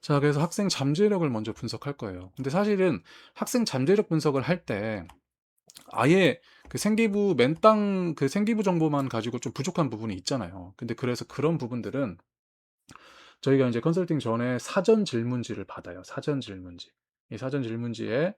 자, 그래서 학생 잠재력을 먼저 분석할 거예요. 근데 사실은 학생 잠재력 분석을 할 때 아예 그 생기부 맨땅 그 생기부 정보만 가지고 좀 부족한 부분이 있잖아요. 근데 그래서 그런 부분들은 저희가 이제 컨설팅 전에 사전 질문지를 받아요. 사전 질문지. 이 사전 질문지에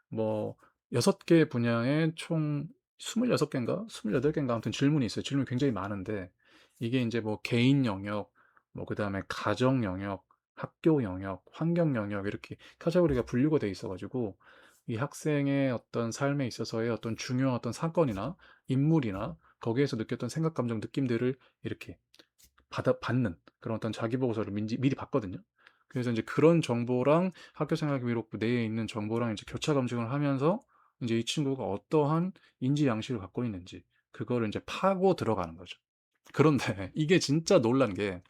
뭐 6개 분야에 총 26개인가? 28개인가? 아무튼 질문이 있어요. 질문이 굉장히 많은데 이게 이제 뭐 개인 영역, 뭐 그다음에 가정 영역, 학교 영역, 환경 영역 이렇게 카테고리가 분류가 돼 있어가지고 이 학생의 어떤 삶에 있어서의 어떤 중요한 어떤 사건이나 인물이나 거기에서 느꼈던 생각, 감정, 느낌들을 이렇게 받는 그런 어떤 자기보고서를 미리 봤거든요. 그래서 이제 그런 정보랑 학교 생활 기록부 내에 있는 정보랑 이제 교차 검증을 하면서 이제 이 친구가 어떠한 인지 양식을 갖고 있는지 그거를 이제 파고 들어가는 거죠. 그런데 이게 진짜 놀란 게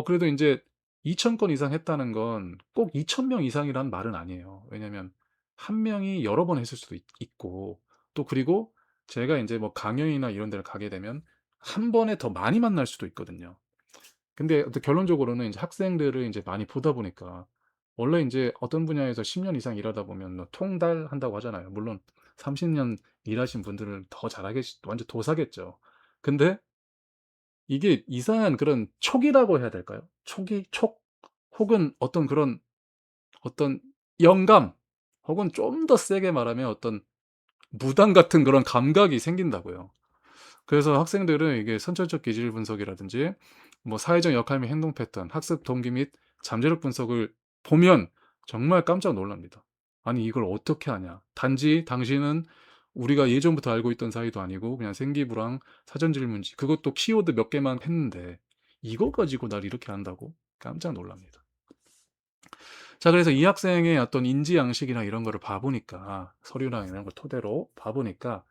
그래도 이제 2,000건 이상 했다는 건 꼭 2,000명 이상이라는 말은 아니에요. 왜냐면 한 명이 여러 번 했을 수도 있고 또 그리고 제가 이제 뭐 강연이나 이런 데를 가게 되면 한 번에 더 많이 만날 수도 있거든요. 근데 결론적으로는 이제 학생들을 이제 많이 보다 보니까 원래 이제 어떤 분야에서 10년 이상 일하다 보면 뭐 통달한다고 하잖아요. 물론 30년 일하신 분들은 더 잘하겠, 완전 도사겠죠. 근데 이게 이상한 그런 촉이라고 해야 될까요? 촉, 혹은 어떤 그런 어떤 영감, 혹은 좀 더 세게 말하면 어떤 무당 같은 그런 감각이 생긴다고요. 그래서 학생들은 이게 선천적 기질 분석이라든지 뭐 사회적 역할 및 행동 패턴, 학습 동기 및 잠재력 분석을 보면 정말 깜짝 놀랍니다. 아니 이걸 어떻게 하냐? 단지 당신은 우리가 예전부터 알고 있던 사이도 아니고 그냥 생기부랑 사전 질문지 그것도 키워드 몇 개만 했는데 이거 가지고 날 이렇게 한다고? 깜짝 놀랍니다. 자, 그래서 이 학생의 어떤 인지 양식이나 이런 거를 봐보니까 서류랑 이런 걸 토대로 봐보니까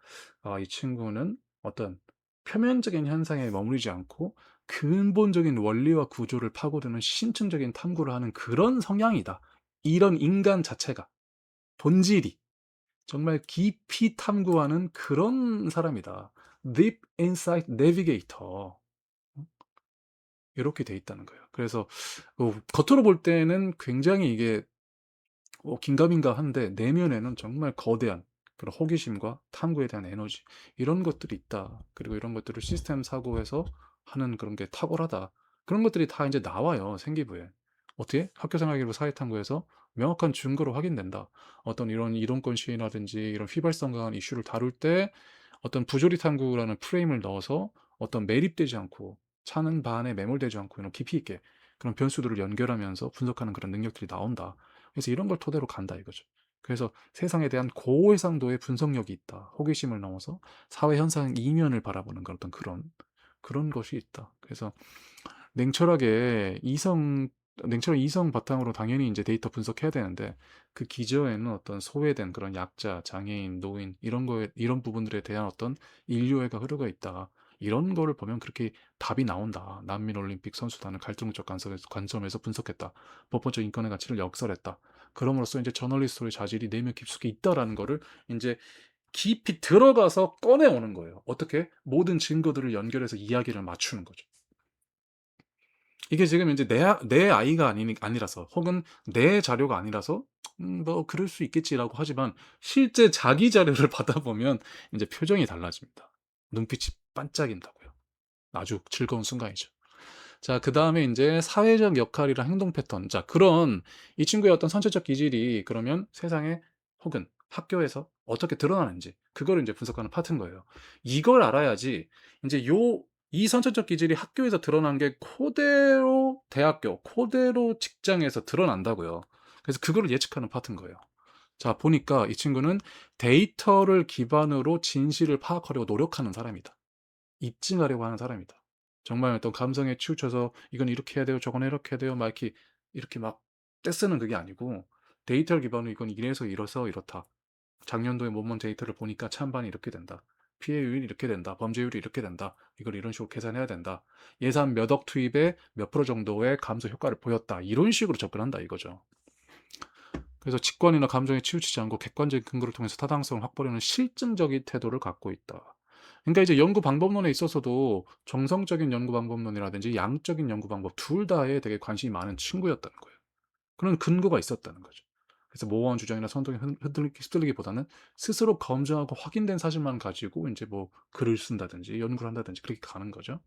이 친구는 어떤 표면적인 현상에 머무르지 않고 근본적인 원리와 구조를 파고드는 심층적인 탐구를 하는 그런 성향이다. 이런 인간 자체가 본질이 정말 깊이 탐구하는 그런 사람이다. Deep Insight Navigator. 이렇게 돼 있다는 거예요. 그래서 겉으로 볼 때는 굉장히 이게 긴가민가 한데 내면에는 정말 거대한 그런 호기심과 탐구에 대한 에너지 이런 것들이 있다. 그리고 이런 것들을 시스템 사고에서 하는 그런 게 탁월하다. 그런 것들이 다 이제 나와요. 생기부에. 어떻게? 학교 생활기록 사회탐구에서 명확한 증거로 확인된다. 어떤 이런 이동권 시위라든지 이런 휘발성 강한 이슈를 다룰 때 어떤 부조리 탐구라는 프레임을 넣어서 어떤 매립되지 않고 차는 반에 매몰되지 않고 이런 깊이 있게 그런 변수들을 연결하면서 분석하는 그런 능력들이 나온다. 그래서 이런 걸 토대로 간다 이거죠. 그래서 세상에 대한 고해상도의 분석력이 있다. 호기심을 넘어서 사회 현상 이면을 바라보는 그런 어떤 그런 것이 있다. 그래서 냉철하게 냉철한 이성 바탕으로 당연히 이제 데이터 분석해야 되는데 그 기저에는 어떤 소외된 그런 약자, 장애인, 노인 이런 거에 이런 부분들에 대한 어떤 인류애가 흐르고 있다. 이런 거를 보면 그렇게 답이 나온다. 난민 올림픽 선수단을 갈등적 관점에서 분석했다. 법원적 인권의 가치를 역설했다. 그럼으로써 이제 저널리스트의 자질이 내면 깊숙이 있다라는 거를 이제 깊이 들어가서 꺼내오는 거예요. 어떻게? 모든 증거들을 연결해서 이야기를 맞추는 거죠. 이게 지금 이제 내 아이가 아니라서 혹은 내 자료가 아니라서 뭐 그럴 수 있겠지라고 하지만 실제 자기 자료를 받아보면 이제 표정이 달라집니다. 눈빛이 반짝인다고요. 아주 즐거운 순간이죠. 자, 그 다음에 이제 사회적 역할이랑 행동 패턴. 자, 그런 이 친구의 어떤 선천적 기질이 그러면 세상에 혹은 학교에서 어떻게 드러나는지 그거를 이제 분석하는 파트인 거예요. 이걸 알아야지 이제 이 선천적 기질이 학교에서 드러난 게 그대로 대학교, 그대로 직장에서 드러난다고요. 그래서 그거를 예측하는 파트인 거예요. 자, 보니까 이 친구는 데이터를 기반으로 진실을 파악하려고 노력하는 사람이다. 입증하려고 하는 사람이다. 정말 어떤 감성에 치우쳐서 이건 이렇게 해야 돼요, 저건 이렇게 해야 돼요, 막 이렇게 막 떼쓰는 그게 아니고 데이터를 기반으로 이건 이래서 이래서 이렇다. 작년도에 모범 데이터를 보니까 찬반이 이렇게 된다. 피해율이 이렇게 된다. 범죄율이 이렇게 된다. 이걸 이런 식으로 계산해야 된다. 예산 몇 억 투입에 몇 프로 정도의 감소 효과를 보였다. 이런 식으로 접근한다 이거죠. 그래서 직관이나 감정에 치우치지 않고 객관적인 근거를 통해서 타당성을 확보하는 실증적인 태도를 갖고 있다. 그러니까 이제 연구 방법론에 있어서도 정성적인 연구 방법론이라든지 양적인 연구 방법 둘 다에 되게 관심이 많은 친구였다는 거예요. 그런 근거가 있었다는 거죠. 그래서 모호한 주장이나 선동에 휩쓸리기보다는 스스로 검증하고 확인된 사실만 가지고 인제 뭐 글을 쓴다든지 연구를 한다든지 그렇게 가는 거죠.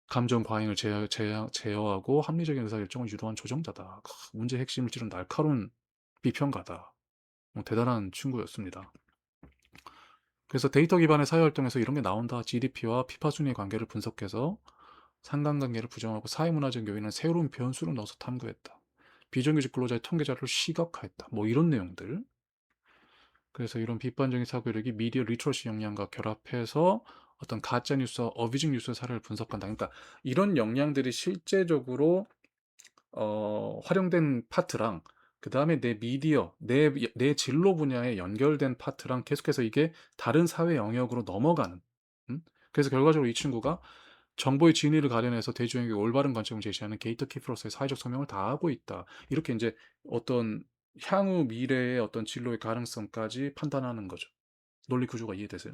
감정 과잉을 제어하고 합리적인 의사결정을 유도한 조정자다. 문제의 핵심을 찌른 날카로운 비평가다. 대단한 친구였습니다. 그래서 데이터 기반의 사회활동에서 이런 게 나온다. GDP와 피파 순위의 관계를 분석해서 상관관계를 부정하고 사회문화적 요인은 새로운 변수를 넣어서 탐구했다. 비정규직 근로자의 통계 자료를 시각화했다. 뭐 이런 내용들. 그래서 이런 비판적인 사고력이 미디어 리터러시 역량과 결합해서 어떤 가짜 뉴스와 어뷰징 뉴스 사례를 분석한다. 그러니까 이런 역량들이 실제적으로 활용된 파트랑 그다음에 내 미디어, 내 진로 분야에 연결된 파트랑 계속해서 이게 다른 사회 영역으로 넘어가는. 음? 그래서 결과적으로 이 친구가 정보의 진위를 가려내서 대중에게 올바른 관점을 제시하는 게이트키퍼로서의 사회적 소명을 다하고 있다. 이렇게 이제 어떤 향후 미래의 어떤 진로의 가능성까지 판단하는 거죠. 논리 구조가 이해되세요?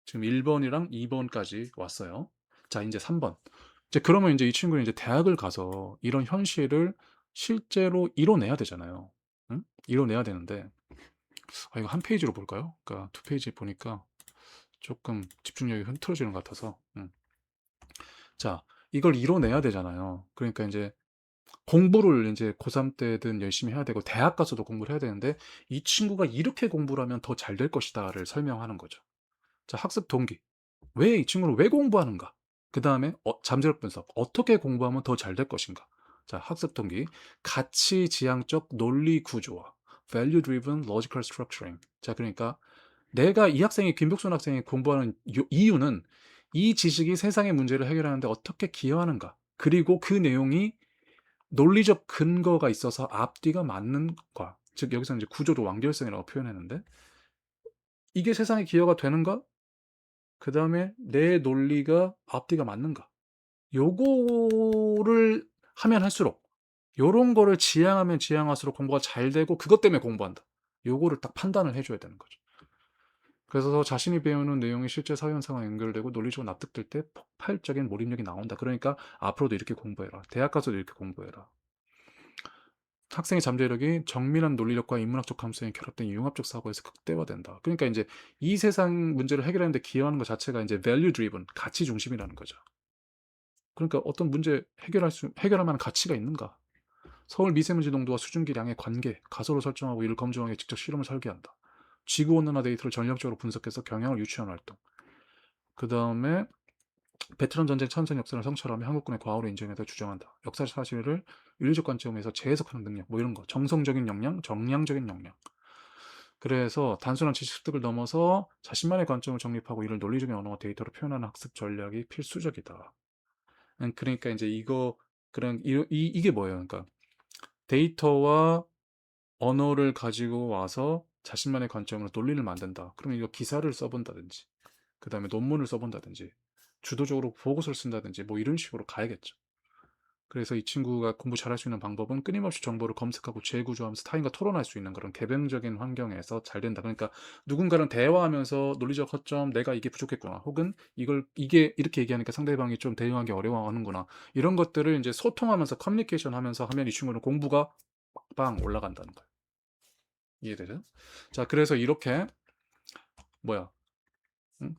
지금 1번이랑 2번까지 왔어요. 자, 이제 3번. 이제 그러면 이제 이 친구는 이제 대학을 가서 이런 현실을 실제로 이뤄내야 되잖아요. 응? 이뤄내야 되는데, 이거 한 페이지로 볼까요? 그러니까 두 페이지 보니까 조금 집중력이 흐트러지는 것 같아서. 자, 이걸 이뤄내야 되잖아요. 그러니까 이제 공부를 이제 고3 때든 열심히 해야 되고, 대학 가서도 공부를 해야 되는데, 이 친구가 이렇게 공부를 하면 더 잘 될 것이다를 설명하는 거죠. 자, 학습 동기. 왜 이 친구는 왜 공부하는가? 그 다음에 잠재력 분석. 어떻게 공부하면 더 잘 될 것인가? 자, 학습 동기. 가치 지향적 논리 구조화. value driven logical structuring. 자, 그러니까 내가 이 학생이 김복순 학생이 공부하는 이유는 이 지식이 세상의 문제를 해결하는데 어떻게 기여하는가? 그리고 그 내용이 논리적 근거가 있어서 앞뒤가 맞는 과. 즉 여기서 이제 구조도 완결성이라고 표현했는데 이게 세상에 기여가 되는가? 그다음에 내 논리가 앞뒤가 맞는가? 요거를 하면 할수록 요런 거를 지향하면 지향할수록 공부가 잘 되고 그것 때문에 공부한다. 요거를 딱 판단을 해 줘야 되는 거죠. 그래서 자신이 배우는 내용이 실제 사회 현상과 연결되고 논리적으로 납득될 때 폭발적인 몰입력이 나온다. 그러니까 앞으로도 이렇게 공부해라. 대학 가서도 이렇게 공부해라. 학생의 잠재력이 정밀한 논리력과 인문학적 감성이 결합된 융합적 사고에서 극대화된다. 그러니까 이제 이 세상 문제를 해결하는 데 기여하는 것 자체가 이제 value driven, 가치 중심이라는 거죠. 그러니까 어떤 문제 해결할 만한 가치가 있는가? 서울 미세먼지 농도와 수증기량의 관계, 가설을 설정하고 이를 검증하기 위해 직접 실험을 설계한다. 지구 온난화 데이터를 전략적으로 분석해서 경향을 유추하는 활동. 그 다음에 베트남 전쟁 참전 역사를 성찰하며 한국군의 과오를 인정해서 주장한다. 역사 사실을 윤리적 관점에서 재해석하는 능력, 뭐 이런 거. 정성적인 역량, 정량적인 역량. 그래서 단순한 지식 습득을 넘어서 자신만의 관점을 정립하고 이를 논리적인 언어와 데이터로 표현하는 학습 전략이 필수적이다. 그러니까 이제 이게 뭐예요? 그러니까 데이터와 언어를 가지고 와서 자신만의 관점으로 논리를 만든다. 그러면 이거 기사를 써본다든지, 그 다음에 논문을 써본다든지, 주도적으로 보고서를 쓴다든지, 뭐 이런 식으로 가야겠죠. 그래서 이 친구가 공부 잘할 수 있는 방법은 끊임없이 정보를 검색하고 재구조하면서 타인과 토론할 수 있는 그런 개방적인 환경에서 잘 된다. 그러니까 누군가랑 대화하면서 논리적 허점, 내가 이게 부족했구나. 혹은 이게 이렇게 얘기하니까 상대방이 좀 대응하기 어려워하는구나. 이런 것들을 이제 소통하면서 커뮤니케이션 하면서 하면 이 친구는 공부가 빵 올라간다는 거예요. 이해되죠? 자, 그래서 이렇게 뭐야?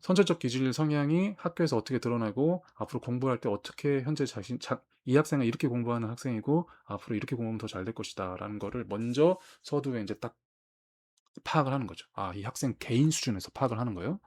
선천적 기질 성향이 학교에서 어떻게 드러나고 앞으로 공부할 때 어떻게 현재 이 학생은 이렇게 공부하는 학생이고 앞으로 이렇게 공부하면 더 잘 될 것이다라는 거를 먼저 서두에 이제 딱 파악을 하는 거죠. 아, 이 학생 개인 수준에서 파악을 하는 거예요.